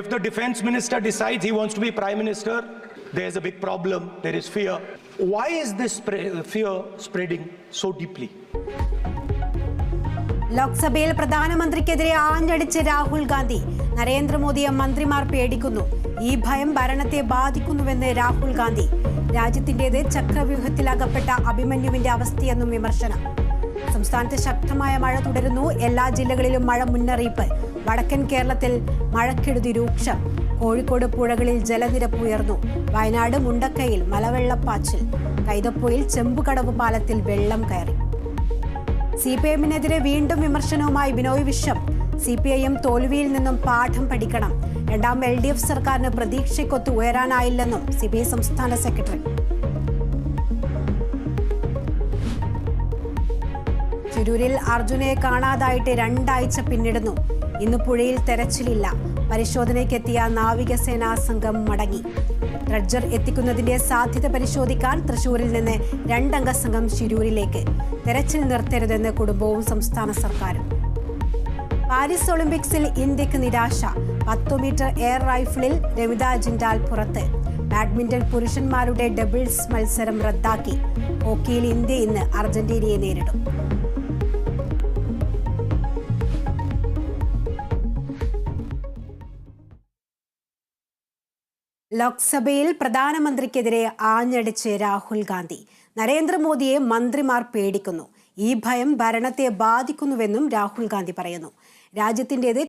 If the defense minister decides he wants to be prime minister, there's a big problem. There is fear. Why is this fear spreading so deeply? ലോക്സഭയിൽ പ്രധാനമന്ത്രിക്കെതിരെ ആഞ്ഞടിച്ച് രാഹുൽ ഗാന്ധി. നരേന്ദ്രമോദിയെ മന്ത്രിമാർ പേടിക്കുന്നു. ഈ ഭയം ഭരണത്തെ ബാധിക്കുന്നുവെന്ന് രാഹുൽ ഗാന്ധി. രാജ്യത്തിന്റേത് ചക്രവ്യൂഹത്തിലകപ്പെട്ട അഭിമന്യുവിന്റെ അവസ്ഥയെന്നും വിമർശനം. സംസ്ഥാനത്ത് ശക്തമായ മഴ തുടരുന്നു. എല്ലാ ജില്ലകളിലും മഴ മുന്നറിയിപ്പ്. വടക്കൻ കേരളത്തിൽ മഴക്കെടുതി രൂക്ഷം. കോഴിക്കോട് പുഴകളിൽ ജലനിരപ്പ് ഉയർന്നു. വയനാട് മുണ്ടക്കയിൽ മലവെള്ളപ്പാച്ചിൽ. കൈതപ്പൊയിൽ ചെമ്പുകടവ് പാലത്തിൽ വെള്ളം കയറി. CPIഎമ്മിനെതിരെ വീണ്ടും വിമർശനവുമായി ബിനോയ് വിശ്വം. CPIഎം തോൽവിയിൽ നിന്നും പാഠം പഠിക്കണം. രണ്ടാം LDF സർക്കാരിന് പ്രതീക്ഷയ്ക്കൊത്ത് ഉയരാനായില്ലെന്നും CPI സംസ്ഥാന സെക്രട്ടറി. ചുരൂരിൽ അർജുനെ കാണാതായിട്ട് 2 ആഴ്ച പിന്നിടുന്നു. ഇന്ന് പുഴയിൽ തെരച്ചിലില്ല. പരിശോധനയ്ക്കെത്തിയ നാവികസേനാ സംഘം മടങ്ങി. ഡ്രഡ്ജർ എത്തിക്കുന്നതിന്റെ സാധ്യത പരിശോധിക്കാൻ തൃശൂരിൽ നിന്ന് 2 അംഗ സംഘം ശിരൂരിലേക്ക്. തെരച്ചിൽ നിർത്തരുതെന്ന് കുടുംബവും സംസ്ഥാന സർക്കാരും. പാരീസ് ഒളിമ്പിക്സിൽ ഇന്ത്യക്ക് നിരാശ. 10 മീറ്റർ എയർ റൈഫിളിൽ രമിത ജിൻഡാൽ പുറത്ത്. ബാഡ്മിന്റൺ പുരുഷന്മാരുടെ ഡബിൾസ് മത്സരം റദ്ദാക്കി. ഹോക്കിയിൽ ഇന്ത്യ ഇന്ന് അർജന്റീനയെ നേരിടും. ലോക്സഭയിൽ പ്രധാനമന്ത്രിക്കെതിരെ ആഞ്ഞടിച്ച് രാഹുൽ ഗാന്ധി. നരേന്ദ്രമോദിയെ മന്ത്രിമാർ പേടിക്കുന്നു. ഈ ഭയം ഭരണത്തെ ബാധിക്കുന്നുവെന്നും രാഹുൽ ഗാന്ധി പറയുന്നു. രാജ്യത്തിന്റേത്